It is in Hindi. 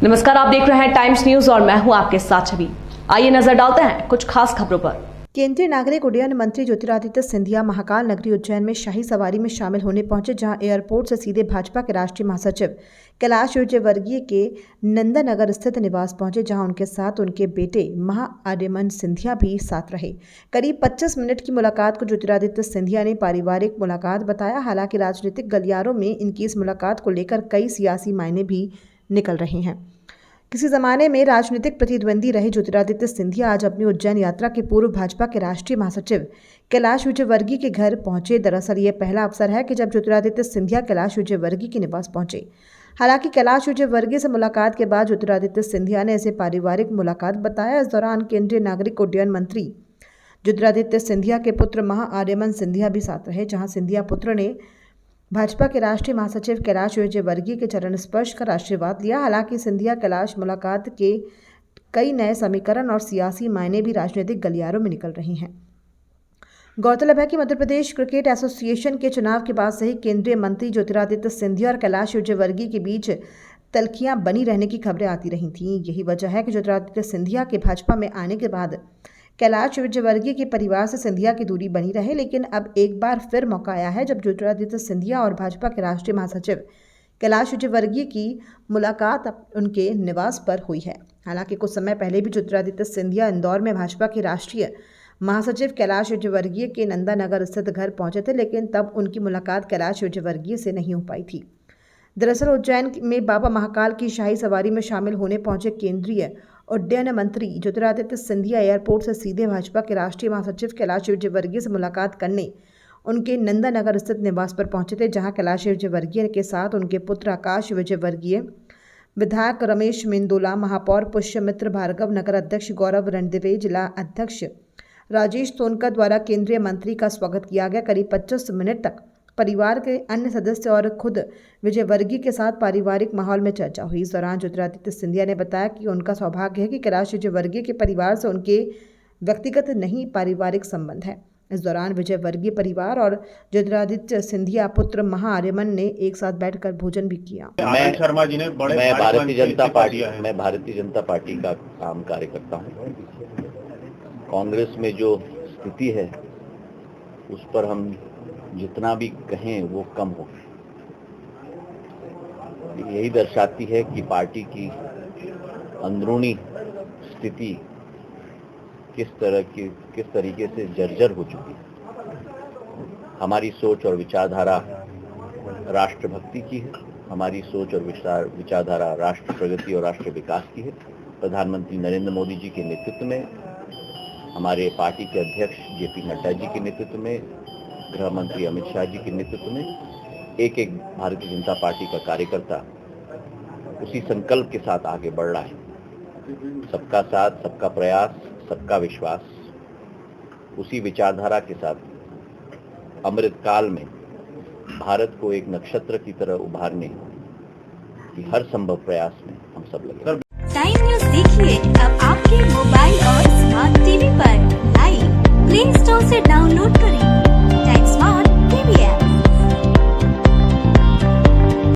नमस्कार, आप देख रहे हैं टाइम्स न्यूज और मैं हूं आपके साथ छवि। आइए नजर डालते हैं कुछ खास खबरों पर। केंद्रीय नागरिक उड्डयन मंत्री ज्योतिरादित्य सिंधिया महाकाल नगरी उज्जैन में शाही सवारी में शामिल होने पहुंचे, जहां एयरपोर्ट से सीधे भाजपा के राष्ट्रीय महासचिव कैलाश विजयवर्गीय के नंदानगर स्थित निवास पहुंचे, जहां उनके साथ उनके बेटे महाआर्यमन सिंधिया भी साथ रहे। करीब 25 मिनट की मुलाकात को ज्योतिरादित्य सिंधिया ने पारिवारिक मुलाकात बताया। हालांकि राजनीतिक गलियारों में इनकी इस मुलाकात को लेकर कई सियासी मायने भी निकल रहे हैं। किसी जमाने में राजनीतिक प्रतिद्वंदी रहे ज्योतिरादित्य सिंधिया आज अपनी उज्जैन यात्रा के पूर्व भाजपा के राष्ट्रीय महासचिव कैलाश विजयवर्गीय के घर पहुंचे। दरअसल ये पहला अवसर है कि जब ज्योतिरादित्य सिंधिया कैलाश विजयवर्गीय के निवास पहुंचे। हालांकि कैलाश विजयवर्गीय से मुलाकात के बाद ज्योतिरादित्य सिंधिया ने इसे पारिवारिक मुलाकात बताया। इस दौरान केंद्रीय नागरिक उड्डयन मंत्री ज्योतिरादित्य सिंधिया के पुत्र महाआर्यमन सिंधिया भी साथ रहे, जहाँ सिंधिया पुत्र ने भाजपा के राष्ट्रीय महासचिव कैलाश विजयवर्गीय के चरण स्पर्श कर आशीर्वाद लिया। हालांकि सिंधिया कैलाश मुलाकात के कई नए समीकरण और सियासी मायने भी राजनीतिक गलियारों में निकल रही हैं। गौरतलब है कि मध्य प्रदेश क्रिकेट एसोसिएशन के चुनाव के बाद से ही केंद्रीय मंत्री ज्योतिरादित्य सिंधिया और कैलाश विजयवर्गीय के बीच तल्खियां बनी रहने की खबरें आती रही थीं। यही वजह है कि ज्योतिरादित्य सिंधिया के भाजपा में आने के बाद कैलाश विजयवर्गीय के परिवार से सिंधिया की दूरी बनी रहे, लेकिन अब एक बार फिर मौका आया है जब ज्योतिरादित्य सिंधिया और भाजपा के राष्ट्रीय महासचिव कैलाश विजयवर्गीय की मुलाकात उनके निवास पर हुई है। हालांकि कुछ समय पहले भी ज्योतिरादित्य सिंधिया इंदौर में भाजपा के राष्ट्रीय महासचिव कैलाश विजयवर्गीय के नंदानगर स्थित घर पहुंचे थे, लेकिन तब उनकी मुलाकात कैलाश विजयवर्गीय से नहीं हो पाई थी। दरअसल उज्जैन में बाबा महाकाल की शाही सवारी में शामिल होने पहुंचे केंद्रीय उड्डयन मंत्री ज्योतिरादित्य सिंधिया एयरपोर्ट से सीधे भाजपा के राष्ट्रीय महासचिव कैलाश विजयवर्गीय से मुलाकात करने उनके नंदानगर स्थित निवास पर पहुंचे थे, जहां कैलाश विजयवर्गीय के साथ उनके पुत्र आकाश विजयवर्गीय, विधायक रमेश मेंदोला, महापौर पुष्यमित्र भार्गव, नगर अध्यक्ष गौरव रणदिवे, जिला अध्यक्ष राजेश सोनकर द्वारा केंद्रीय मंत्री का स्वागत किया गया। करीब 25 मिनट तक परिवार के अन्य सदस्य और खुद विजयवर्गीय के साथ पारिवारिक माहौल में चर्चा हुई। इस दौरान ज्योतिरादित्य सिंधिया ने बताया कि उनका सौभाग्य है कि कैलाश विजयवर्गीय के परिवार से उनके व्यक्तिगत नहीं पारिवारिक संबंध है। इस दौरान विजयवर्गीय परिवार और ज्योतिरादित्य सिंधिया पुत्र महाआर्यमन ने एक साथ बैठकर भोजन भी किया। मैं भारतीय जनता पार्टी का काम कार्य करता हूँ। कांग्रेस में जो स्थिति है उस पर हम जितना भी कहें वो कम हो। यही दर्शाती है कि पार्टी की अंदरूनी स्थिति किस तरीके से जर्जर हो चुकी है। हमारी सोच और विचारधारा राष्ट्रभक्ति की है। हमारी सोच और विचारधारा राष्ट्र प्रगति और राष्ट्र विकास की है। प्रधानमंत्री नरेंद्र मोदी जी के नेतृत्व में, हमारे पार्टी के अध्यक्ष जेपी नड्डा जी के नेतृत्व में, गृह मंत्री अमित शाह जी के नेतृत्व में एक भारतीय जनता पार्टी का कार्यकर्ता उसी संकल्प के साथ आगे बढ़ रहा है। सबका साथ, सबका प्रयास, सबका विश्वास, उसी विचारधारा के साथ अमृत काल में भारत को एक नक्षत्र की तरह उभारने की हर संभव प्रयास में हम सब लगे। टाइम न्यूज देखिए अब आपके मोबाइल और स्मार्ट टीवी पर लाइव प्ले स्टोर से डाउनलोड करें।